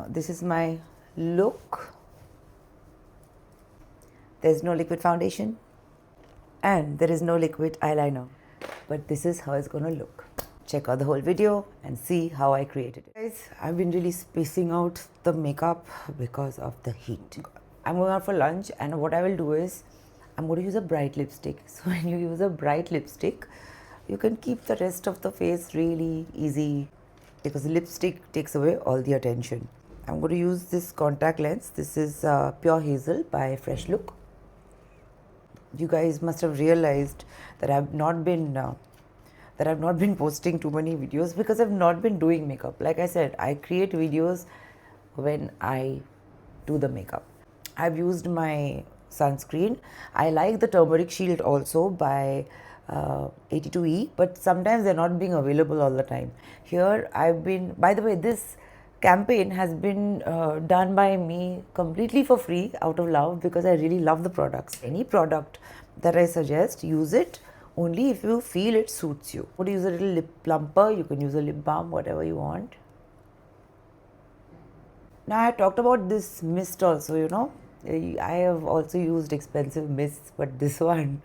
This is my look. There's no liquid foundation and there is no liquid eyeliner, but this is how it's gonna look. Check out the whole video and see how I created it. Guys, I've been really spacing out the makeup because of the heat. I'm going out for lunch, and what I will do is I'm going to use a bright lipstick. So when you use a bright lipstick, you can keep the rest of the face really easy because the lipstick takes away all the attention. I'm going to use this contact lens. This is Pure Hazel by Fresh Look. You guys must have realized that I've not been posting too many videos because I've not been doing makeup. Like I said, I create videos when I do the makeup. I've used my sunscreen. I like the turmeric shield also by 82E, but sometimes they're not being available all the time. Here I've been, by the way, this campaign has been done by me completely for free out of love because I really love the products. Any product that I suggest, use it only if you feel it suits you. Would you use a little lip plumper? You can use a lip balm, whatever you want. Now I talked about this mist also, you know. I have also used expensive mists, but this one,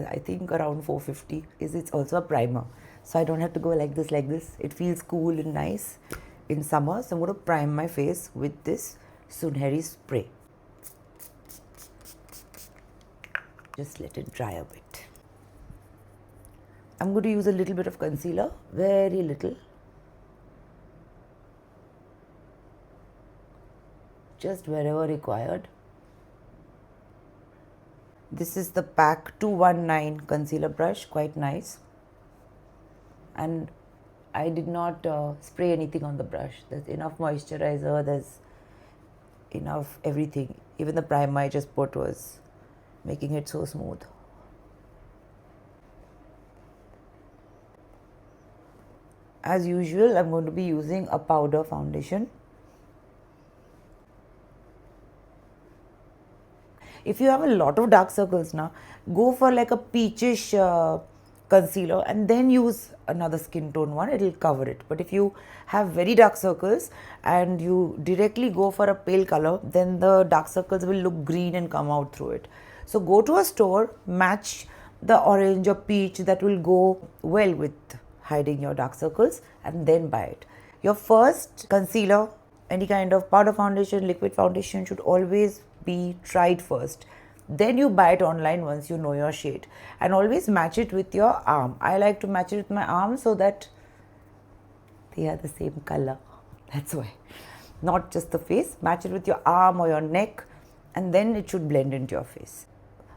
I think around 450, it's also a primer. So I don't have to go like this. It feels cool and nice in summer. So I'm going to prime my face with this Sunheri spray. Just let it dry a bit. I'm going to use a little bit of concealer, very little. Just wherever required. This is the PAC 219 concealer brush, quite nice. And I did not spray anything on the brush. There's enough moisturizer, there's enough everything. Even the primer I just put was making it so smooth. As usual, I'm going to be using a powder foundation. If you have a lot of dark circles now, go for like a peachish concealer and then use another skin tone one, it will cover it. But if you have very dark circles and you directly go for a pale color, then the dark circles will look green and come out through it. So go to a store, match the orange or peach that will go well with hiding your dark circles, and then buy it. Your first concealer, any kind of powder foundation, liquid foundation, should always be tried first. Then you buy it online once you know your shade, and always match it with your arm. I like to match it with my arm so that they are the same color. That's why. Not just the face, match it with your arm or your neck, and then it should blend into your face.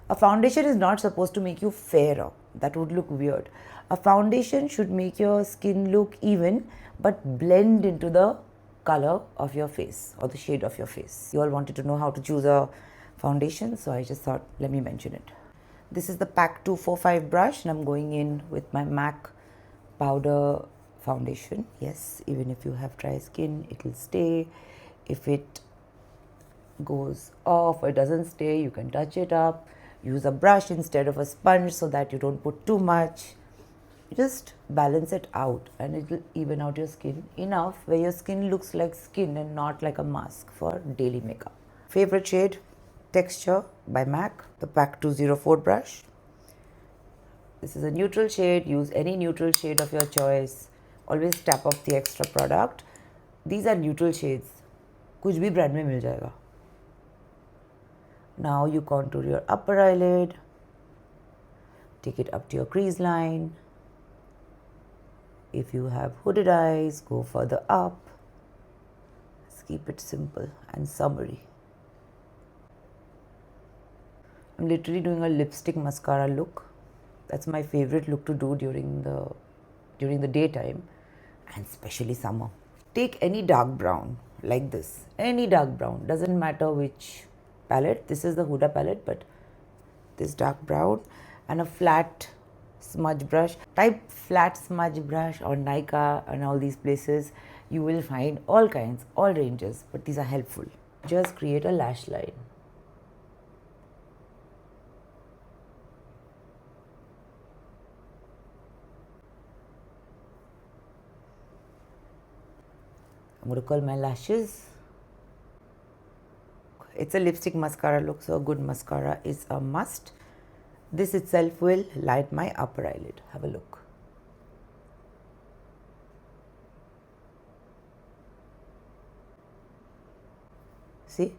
A foundation is not supposed to make you fairer. That would look weird. A foundation should make your skin look even but blend into the color of your face or the shade of your face. You all wanted to know how to choose a foundation, so I just thought, let me mention it. This is the PAC 245 brush, and I'm going in with my MAC powder foundation. Yes, even if you have dry skin, it will stay. If it goes off or it doesn't stay, you can touch it up. Use a brush instead of a sponge so that you don't put too much. Just balance it out and it will even out your skin enough where your skin looks like skin and not like a mask for daily makeup. Favorite shade, Texture by MAC, the PAC 204 brush. This is a neutral shade. Use any neutral shade of your choice. Always tap off the extra product. These are neutral shades. कुछ भी brand में मिल जाएगा. Now you contour your upper eyelid. Take it up to your crease line. If you have hooded eyes, go further up. Let's keep it simple and summery. I'm literally doing a lipstick mascara look. That's my favorite look to do during the daytime, and especially summer. Take any dark brown like this. Any dark brown, doesn't matter which palette. This is the Huda palette, but this dark brown, and a flat smudge brush. Type flat smudge brush or Nika and all these places. You will find all kinds, all ranges, but these are helpful. Just create a lash line. I'm going to curl my lashes. it's a lipstick mascara look, so a good mascara is a must. This itself will light my upper eyelid. Have a look. See?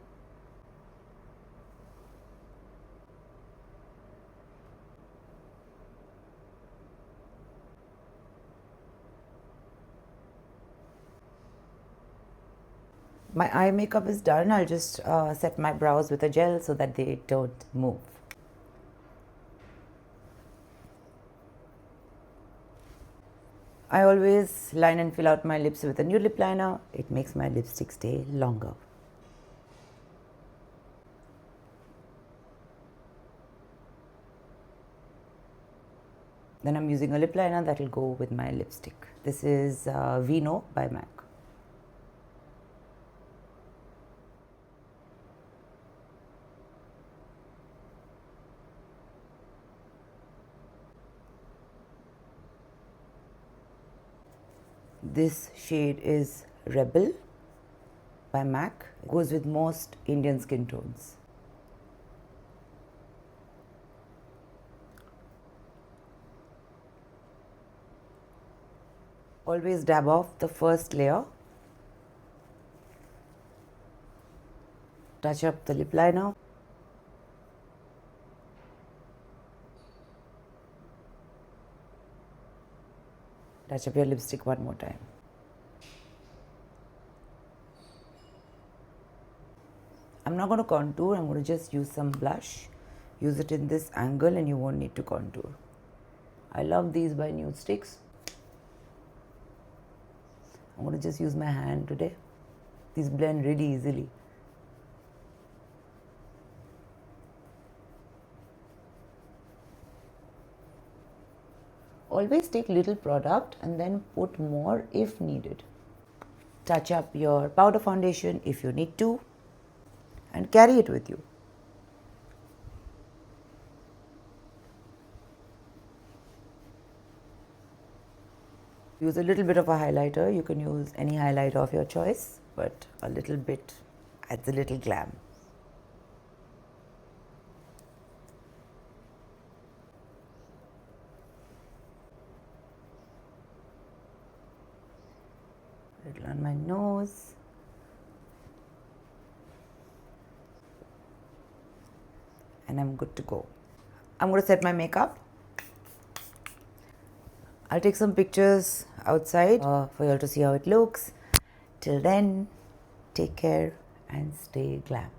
My eye makeup is done. I'll just set my brows with a gel so that they don't move. I always line and fill out my lips with a nude lip liner. It makes my lipstick stay longer. Then I'm using a lip liner that will go with my lipstick. This is Vino by MAC. This shade is Rebel by MAC. It goes with most Indian skin tones. Always dab off the first layer. Touch up the lip liner. Touch up your lipstick one more time. I'm not going to contour, I'm going to just use some blush. Use it in this angle and you won't need to contour. I love these by Nude Sticks. I'm going to just use my hand today. These blend really easily. Always take little product and then put more if needed. Touch up your powder foundation if you need to and carry it with you. Use a little bit of a highlighter. You can use any highlighter of your choice, but a little bit adds a little glam. Little on my nose. And I'm good to go. I'm going to set my makeup. I'll take some pictures outside for you all to see how it looks. Till then, take care and stay glam.